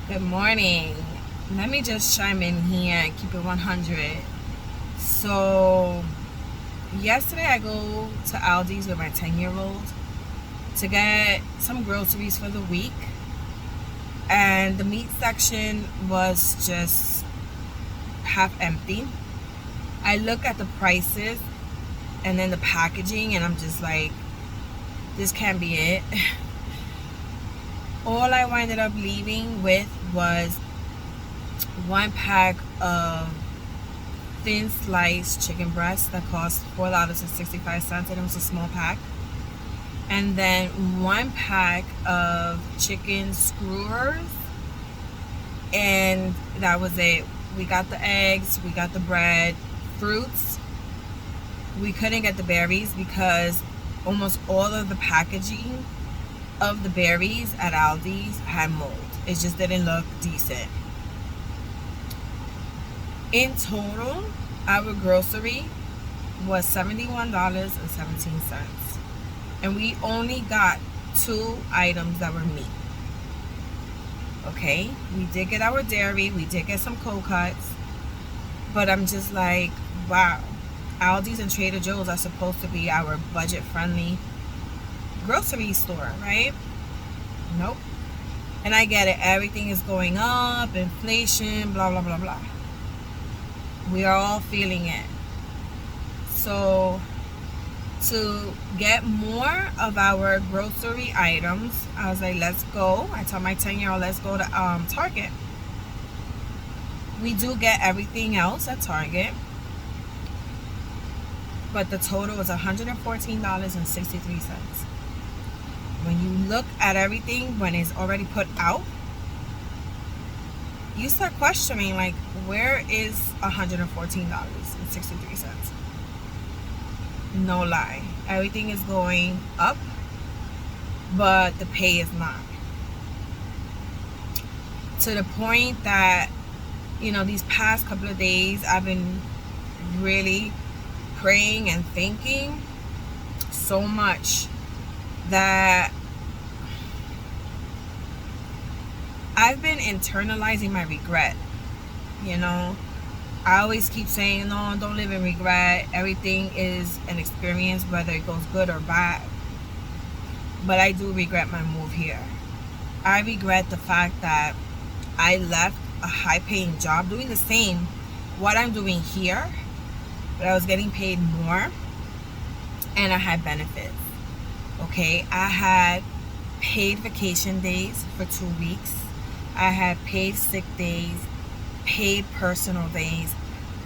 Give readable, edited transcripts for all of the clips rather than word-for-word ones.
Good morning. Let me just chime in here and keep it 100. So, yesterday I go to Aldi's with my 10-year-old to get some groceries for the week. And the meat section was just half empty. I look at the prices and then the packaging, and I'm just like, this can't be it. All I ended up leaving with was one pack of thin sliced chicken breast that cost $4.65, and it was a small pack. And then one pack of chicken skewers, and that was it. We got the eggs, we got the bread, fruits. We couldn't get the berries because almost all of the packaging of the berries at Aldi's had mold. It just didn't look decent. In total, our grocery was $71.17. And we only got 2 items that were meat. Okay? We did get our dairy, we did get some cold cuts, but I'm just like, wow. Aldi's and Trader Joe's are supposed to be our budget-friendly grocery store, right? Nope. And I get it. Everything is going up, inflation, blah, blah, blah, blah. We are all feeling it. So, to get more of our grocery items, I was like, let's go. I told my 10-year-old, let's go to Target. We do get everything else at Target, but the total was $114.63. When you look at everything when it's already put out, you start questioning, like, where is $114.63? No lie. Everything is going up, but the pay is not. To the point that, these past couple of days, I've been really praying and thinking so much that I've been internalizing my regret. I always keep saying, no, don't live in regret. Everything is an experience, whether it goes good or bad. But I do regret my move here. I regret the fact that I left a high-paying job doing the same, what I'm doing here, but I was getting paid more, and I had benefits. Okay, I had paid vacation days for 2 weeks. I had paid sick days, paid personal days.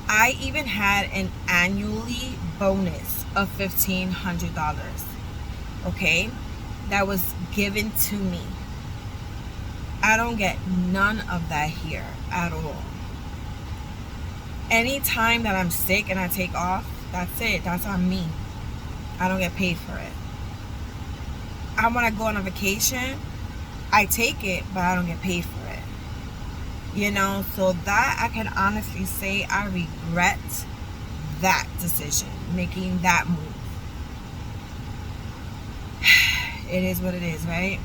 I even had an annually bonus of $1,500. Okay, that was given to me. I don't get none of that here at all. Anytime that I'm sick and I take off, that's it. That's on me. I don't get paid for it. I want to go on a vacation, I take it, but I don't get paid for it. So that I can honestly say I regret that decision, making that move. It is what it is, right?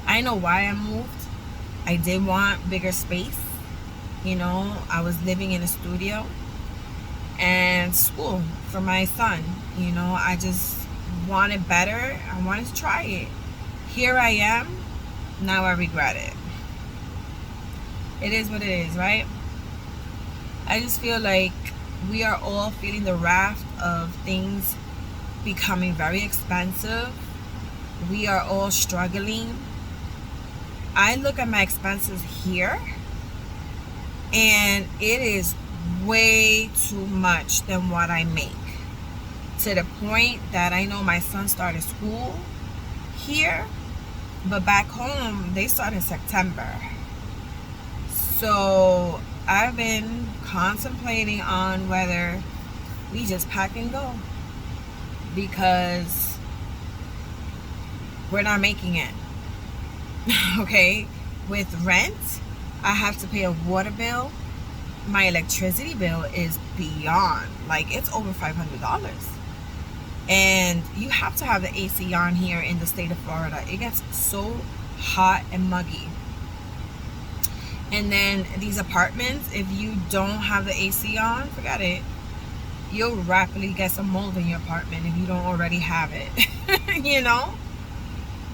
I know why I moved. I did want bigger space. I was living in a studio and school for my son. I just wanted better. I wanted to try it. Here I am. Now I regret it. It is what it is, right? I just feel like we are all feeling the wrath of things becoming very expensive. We are all struggling. I look at my expenses here, and it is way too much than what I make. To the point that I know my son started school here, but back home they start in September. So I've been contemplating on whether we just pack and go, because we're not making it. Okay, with rent, I have to pay a water bill. My electricity bill is beyond, like, it's over $500. And you have to have the AC on here in the state of Florida. It gets so hot and muggy. And then these apartments, if you don't have the AC on, forget it. You'll rapidly get some mold in your apartment if you don't already have it. You know?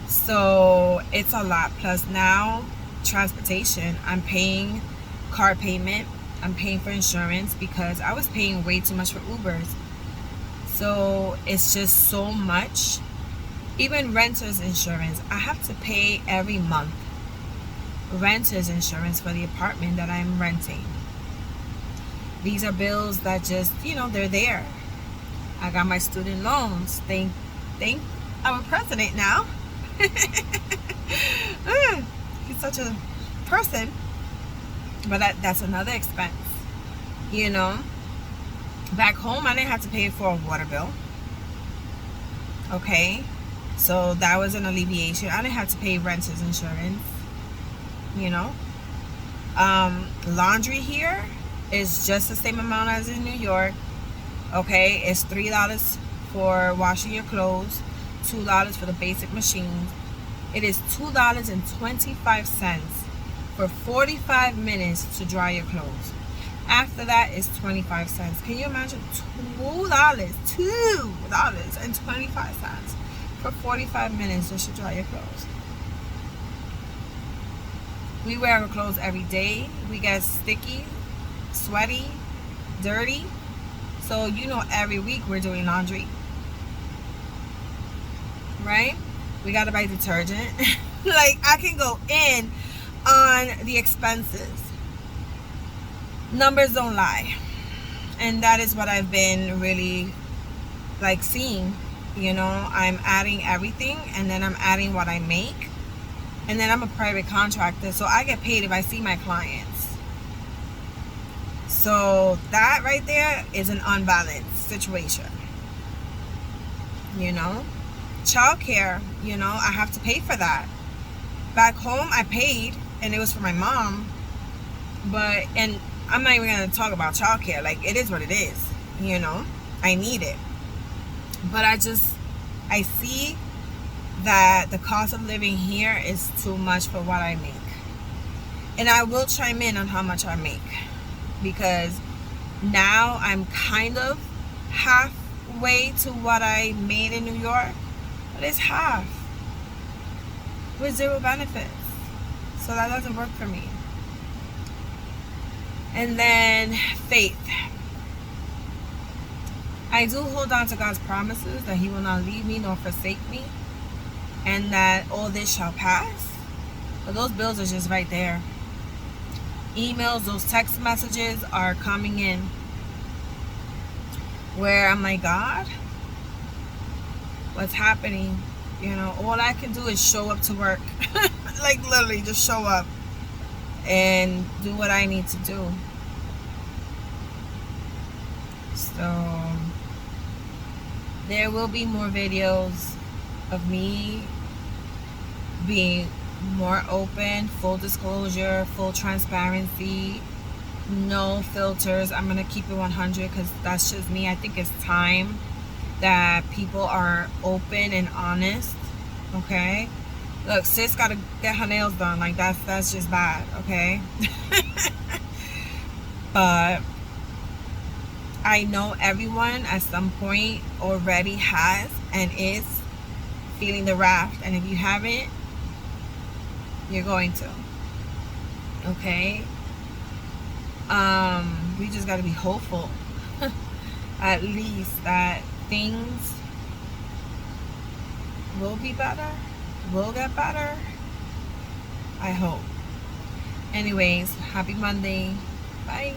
So it's a lot. Plus now, transportation. I'm paying car payment. I'm paying for insurance because I was paying way too much for Ubers. So it's just so much. Even renter's insurance, I have to pay every month. Renter's insurance for the apartment that I'm renting. These are bills that just, they're there. I got my student loans. Thank our president now. He's such a person. But that's another expense. Back home, I didn't have to pay for a water bill. Okay? So that was an alleviation. I didn't have to pay renter's insurance. Laundry here is just the same amount as in New York. Okay? It's $3 for washing your clothes, $2 for the basic machines. It is $2.25 for 45 minutes to dry your clothes. After that is 25 cents. Can you imagine? $2.25 for 45 minutes just to dry your clothes. We wear our clothes every day. We get sticky, sweaty, dirty. So every week we're doing laundry. Right? We gotta buy detergent. Like, I can go in on the expenses. Numbers don't lie. And that is what I've been really seeing. I'm adding everything, and then I'm adding what I make. And then I'm a private contractor, so I get paid if I see my clients. So that right there is an unbalanced situation. Childcare, I have to pay for that. Back home, I paid, and it was for my mom. And I'm not even going to talk about childcare. It is what it is. I need it. But I see that the cost of living here is too much for what I make. And I will chime in on how much I make. Because now I'm kind of halfway to what I made in New York. But it's half. With zero benefits. So that doesn't work for me. And then faith. I do hold on to God's promises that He will not leave me nor forsake me, and that all this shall pass. But those bills are just right there. Emails, those text messages are coming in where I'm like, God, what's happening? All I can do is show up to work. Literally just show up and do what I need to do. So there will be more videos of me being more open, full disclosure, full transparency, no filters. I'm going to keep it 100 because that's just me. I think it's time that people are open and honest. Okay? Look, sis got to get her nails done. That's just bad. Okay? But I know everyone at some point already has and is feeling the raft. And if you haven't, you're going to. Okay? We just got to be hopeful. At least that things will be better. Will get better. I hope. Anyways, happy Monday. Bye.